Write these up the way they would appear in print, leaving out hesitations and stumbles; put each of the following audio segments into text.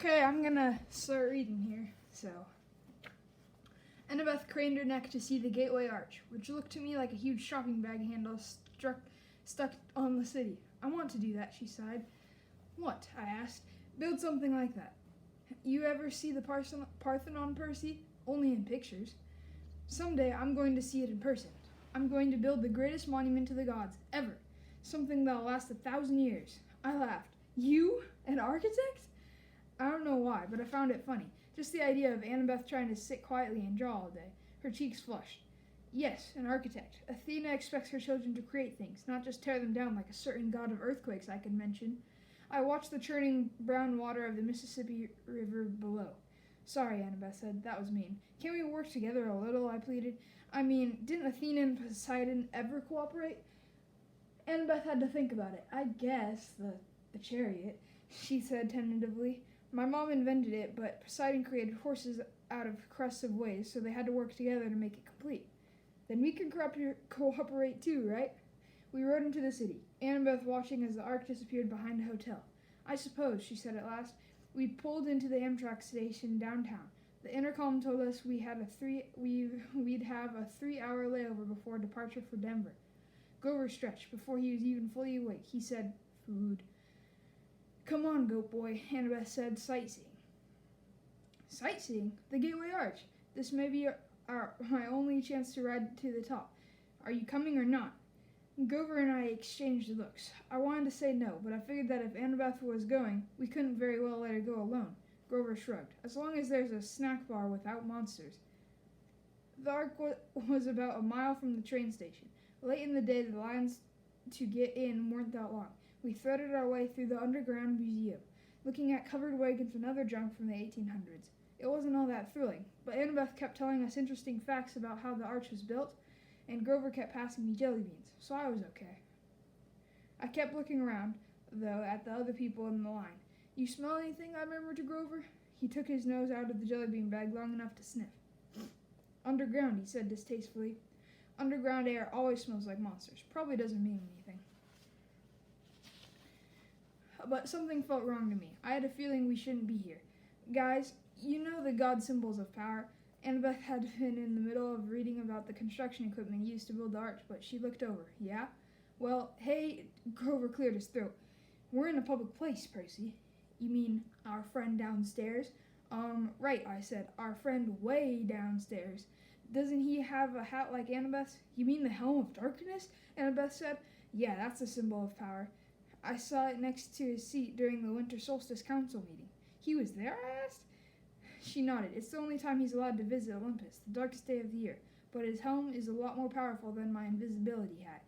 Okay, I'm gonna start reading here. So, Annabeth craned her neck to see the gateway arch, which looked to me like a huge shopping bag handle stuck on the city. I want to do that, she sighed. What? I asked. Build something like that. You ever see the Parthenon, Percy? Only in pictures. Someday I'm going to see it in person. I'm going to build the greatest monument to the gods, ever. Something that'll last 1,000 years. I laughed. You? An architect? I don't know why, but I found it funny. Just the idea of Annabeth trying to sit quietly and draw all day. Her cheeks flushed. Yes, an architect. Athena expects her children to create things, not just tear them down like a certain god of earthquakes I could mention. I watched the churning brown water of the Mississippi River below. Sorry, Annabeth said. That was mean. Can't we work together a little? I pleaded. I mean, didn't Athena and Poseidon ever cooperate? Annabeth had to think about it. I guess the chariot, she said tentatively. My mom invented it, but Poseidon created horses out of crusts of waves, so they had to work together to make it complete. Then we can cooperate too, right? We rode into the city, Annabeth watching as the ark disappeared behind a hotel. I suppose, she said at last. We pulled into the Amtrak station downtown. The intercom told us we'd have a 3-hour layover before departure for Denver. Grover stretched before he was even fully awake. He said, "Food." Come on, goat boy, Annabeth said, sightseeing. Sightseeing? The Gateway Arch. This may be my only chance to ride to the top. Are you coming or not? Grover and I exchanged looks. I wanted to say no, but I figured that if Annabeth was going, we couldn't very well let her go alone. Grover shrugged. As long as there's a snack bar without monsters. The ark was about a mile from the train station. Late in the day, the lines to get in weren't that long. We threaded our way through the underground museum, looking at covered wagons and other junk from the 1800s. It wasn't all that thrilling, but Annabeth kept telling us interesting facts about how the arch was built, and Grover kept passing me jelly beans, so I was okay. I kept looking around, though, at the other people in the line. You smell anything? I murmured to Grover. He took his nose out of the jelly bean bag long enough to sniff. Underground, he said distastefully. Underground air always smells like monsters. Probably doesn't mean anything. But something felt wrong to me. I had a feeling we shouldn't be here. Guys, you know the god symbols of power. Annabeth had been in the middle of reading about the construction equipment used to build the arch, but she looked over. Yeah? Well, hey, Grover cleared his throat. We're in a public place, Percy. You mean our friend downstairs? Right, I said. Our friend way downstairs. Doesn't he have a hat like Annabeth's? You mean the Helm of Darkness? Annabeth said. Yeah, that's a symbol of power. I saw it next to his seat during the Winter Solstice Council meeting. He was there, I asked? She nodded. It's the only time he's allowed to visit Olympus, the darkest day of the year. But his helm is a lot more powerful than my invisibility hat,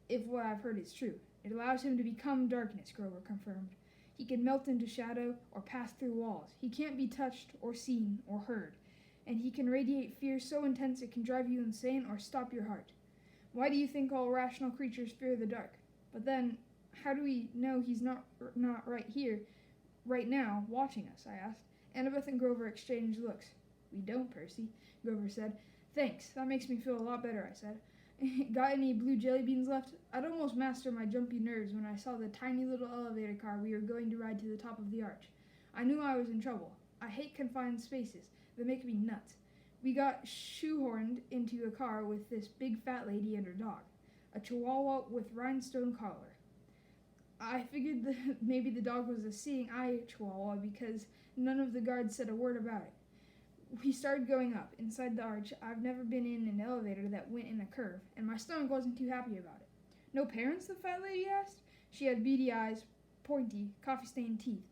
if what I've heard is true. It allows him to become darkness, Grover confirmed. He can melt into shadow or pass through walls. He can't be touched or seen or heard. And he can radiate fear so intense it can drive you insane or stop your heart. Why do you think all rational creatures fear the dark? But then, how do we know he's not right here, right now, watching us, I asked. Annabeth and Grover exchanged looks. We don't, Percy, Grover said. Thanks, that makes me feel a lot better, I said. Got any blue jelly beans left? I'd almost mastered my jumpy nerves when I saw the tiny little elevator car we were going to ride to the top of the arch. I knew I was in trouble. I hate confined spaces. They make me nuts. We got shoehorned into a car with this big fat lady and her dog, a chihuahua with rhinestone collar. I figured maybe the dog was a seeing eye chihuahua because none of the guards said a word about it. We started going up. Inside the arch, I've never been in an elevator that went in a curve, and my stomach wasn't too happy about it. No parents, the fat lady asked? She had beady eyes, pointy, coffee-stained teeth,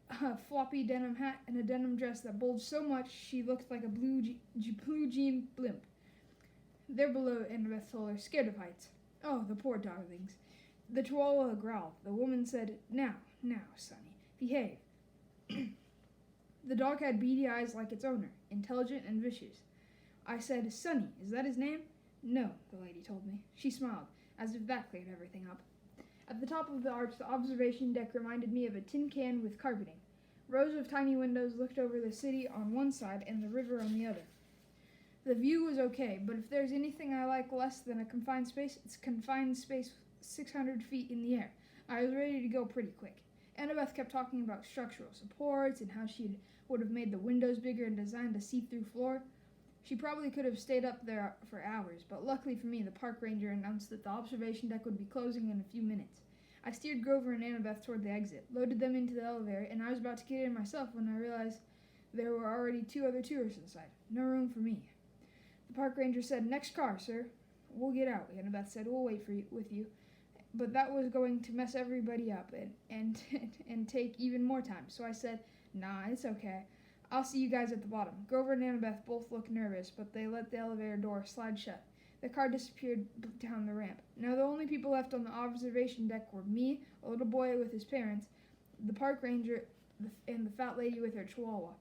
a floppy denim hat, and a denim dress that bulged so much she looked like a blue jean blimp. They're below, Annabeth told her, scared of heights. Oh, the poor darlings. The chihuahua growled. The woman said, Now, Sonny, behave. The dog had beady eyes like its owner, intelligent and vicious. I said, Sonny, is that his name? No, the lady told me. She smiled, as if that cleared everything up. At the top of the arch, the observation deck reminded me of a tin can with carpeting. Rows of tiny windows looked over the city on one side and the river on the other. The view was okay, but if there's anything I like less than a confined space, it's confined space 600 feet in the air. I was ready to go pretty quick. Annabeth kept talking about structural supports and how she would have made the windows bigger and designed a see-through floor. She probably could have stayed up there for hours, but luckily for me, the park ranger announced that the observation deck would be closing in a few minutes. I steered Grover and Annabeth toward the exit, loaded them into the elevator, and I was about to get in myself when I realized there were already 2 other tourists inside. No room for me. The park ranger said, "Next car, sir." "We'll get out," Annabeth said. "We'll wait with you." But that was going to mess everybody up and take even more time, so I said, "Nah, it's okay. I'll see you guys at the bottom." Grover and Annabeth both looked nervous, but they let the elevator door slide shut. The car disappeared down the ramp. Now the only people left on the observation deck were me, a little boy with his parents, the park ranger, and the fat lady with her chihuahua.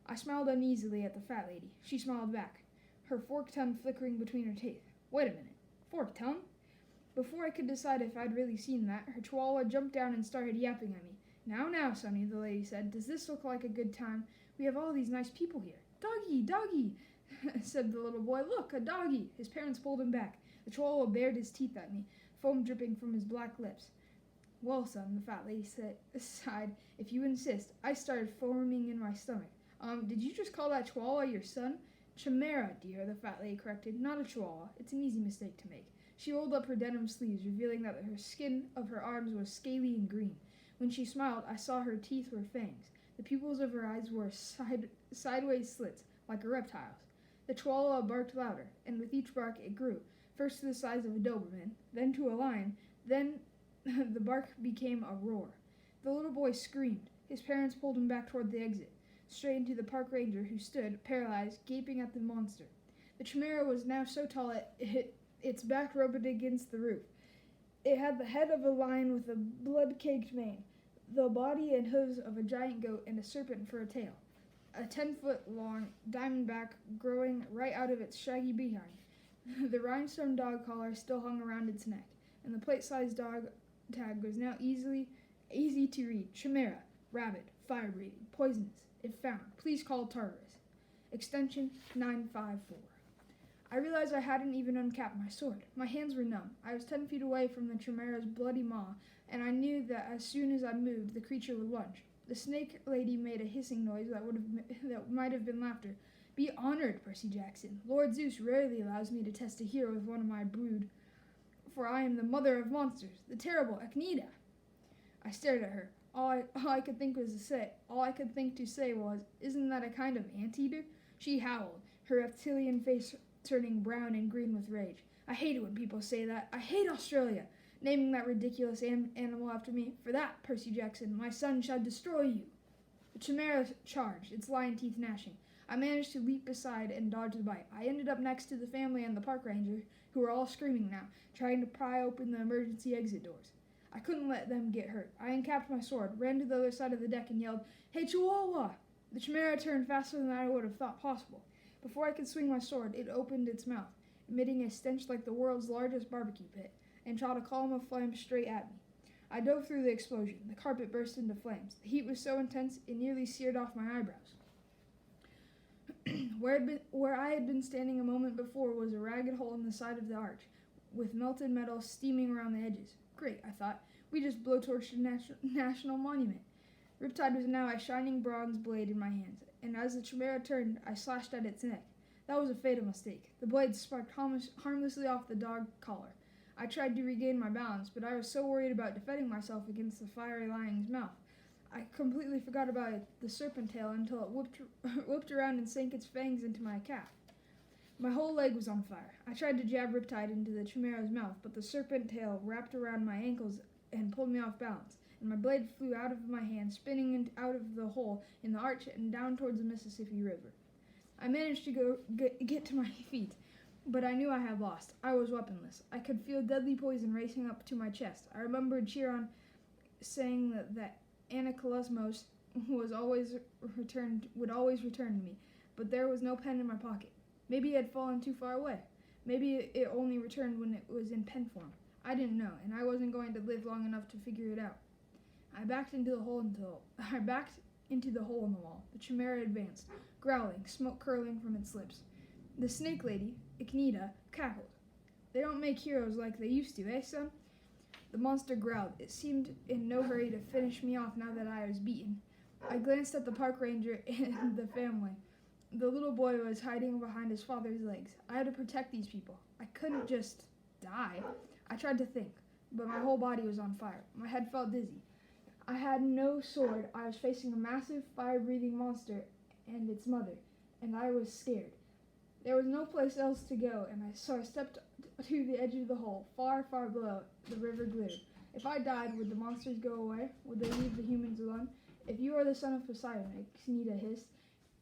I smiled uneasily at the fat lady. She smiled back, her forked tongue flickering between her teeth. Wait a minute. Forked tongue? Before I could decide if I'd really seen that, her chihuahua jumped down and started yapping at me. Now, Sonny," the lady said. "Does this look like a good time? We have all these nice people here." Doggy, said the little boy. "Look, a doggy." His parents pulled him back. The chihuahua bared his teeth at me, foam dripping from his black lips. "Well, son," the fat lady sighed, "if you insist." I started foaming in my stomach. Did you just call that chihuahua your son?" "Chimera, dear," the fat lady corrected. "Not a chihuahua. It's an easy mistake to make." She rolled up her denim sleeves, revealing that her skin of her arms was scaly and green. When she smiled, I saw her teeth were fangs. The pupils of her eyes were sideways slits, like a reptile's. The chihuahua barked louder, and with each bark it grew, first to the size of a Doberman, then to a lion, then the bark became a roar. The little boy screamed. His parents pulled him back toward the exit, straight into the park ranger, who stood, paralyzed, gaping at the monster. The chimera was now so tall its back rubbed against the roof. It had the head of a lion with a blood-caked mane, the body and hooves of a giant goat, and a serpent for a tail. A 10-foot-long diamondback growing right out of its shaggy behind. The rhinestone dog collar still hung around its neck, and the plate-sized dog tag was now easy to read. Chimera, rabid, fire-breathing, poisonous. If found, please call Tartarus. Extension 954. I realized I hadn't even uncapped my sword. My hands were numb. I was 10 feet away from the chimera's bloody maw, and I knew that as soon as I moved, the creature would lunge. The snake lady made a hissing noise that might have been laughter. "Be honored, Percy Jackson. Lord Zeus rarely allows me to test a hero with one of my brood, for I am the mother of monsters, the terrible Achnida." I stared at her. All I could think to say was, "Isn't that a kind of anteater?" She howled, her reptilian face turning brown and green with rage. "I hate it when people say that. I hate Australia, naming that ridiculous animal after me. For that, Percy Jackson, my son shall destroy you." The chimera charged, its lion teeth gnashing. I managed to leap aside and dodge the bite. I ended up next to the family and the park ranger, who were all screaming now, trying to pry open the emergency exit doors. I couldn't let them get hurt. I uncapped my sword, ran to the other side of the deck, and yelled, "Hey, Chihuahua!" The chimera turned faster than I would have thought possible. Before I could swing my sword, it opened its mouth, emitting a stench like the world's largest barbecue pit, and shot a column of flame straight at me. I dove through the explosion. The carpet burst into flames. The heat was so intense it nearly seared off my eyebrows. Where I had been standing a moment before was a ragged hole in the side of the arch, with melted metal steaming around the edges. Great, I thought. We just blowtorched a national monument. Riptide was now a shining bronze blade in my hands, and as the chimera turned, I slashed at its neck. That was a fatal mistake. The blade sparked harmlessly off the dog collar. I tried to regain my balance, but I was so worried about defending myself against the fiery lion's mouth. I completely forgot about the serpent tail until it whipped around and sank its fangs into my calf. My whole leg was on fire. I tried to jab Riptide into the chimera's mouth, but the serpent tail wrapped around my ankles and pulled me off balance, and my blade flew out of my hand, spinning out of the hole in the arch and down towards the Mississippi River. I managed to get to my feet, but I knew I had lost. I was weaponless. I could feel deadly poison racing up to my chest. I remembered Chiron saying that Anaclosmos would always return to me, but there was no pen in my pocket. Maybe it had fallen too far away. Maybe it only returned when it was in pen form. I didn't know, and I wasn't going to live long enough to figure it out. I backed into the hole in the wall. The chimera advanced, growling, smoke curling from its lips. The snake lady, Achnida, cackled. "They don't make heroes like they used to, eh, son?" The monster growled. It seemed in no hurry to finish me off now that I was beaten. I glanced at the park ranger and the family. The little boy was hiding behind his father's legs. I had to protect these people. I couldn't just die. I tried to think, but my whole body was on fire. My head felt dizzy. I had no sword. I was facing a massive fire-breathing monster and its mother, and I was scared. There was no place else to go, so I stepped to the edge of the hole. Far, far below, the river glittered. If I died, would the monsters go away? Would they leave the humans alone? If you are the son of Poseidon, Nita hissed,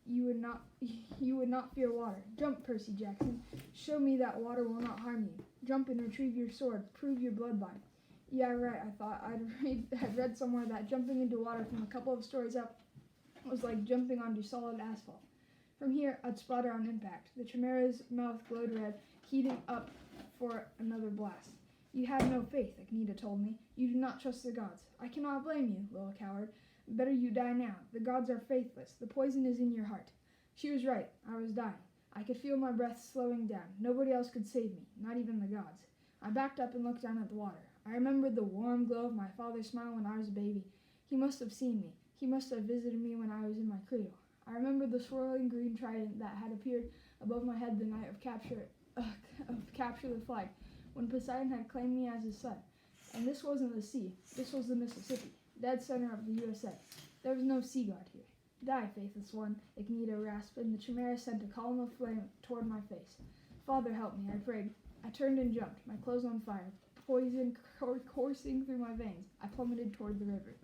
you would not fear water. Jump, Percy Jackson. Show me that water will not harm you. Jump and retrieve your sword. Prove your bloodline. Yeah, right, I thought. I'd read somewhere that jumping into water from a couple of stories up was like jumping onto solid asphalt. From here, I'd splatter on impact. The Chimera's mouth glowed red, heating up for another blast. You have no faith, Agneta told me. You do not trust the gods. I cannot blame you, little coward. Better you die now. The gods are faithless. The poison is in your heart. She was right. I was dying. I could feel my breath slowing down. Nobody else could save me, not even the gods. I backed up and looked down at the water. I remembered the warm glow of my father's smile when I was a baby. He must have seen me. He must have visited me when I was in my cradle. I remembered the swirling green trident that had appeared above my head the night of Capture the Flag, when Poseidon had claimed me as his son. And this wasn't the sea. This was the Mississippi, dead center of the USA. There was no sea god here. Die, faithless one, Agneta rasped, and the Chimera sent a column of flame toward my face. Father, help me, I prayed. I turned and jumped, my clothes on fire, poison coursing through my veins. I plummeted toward the river.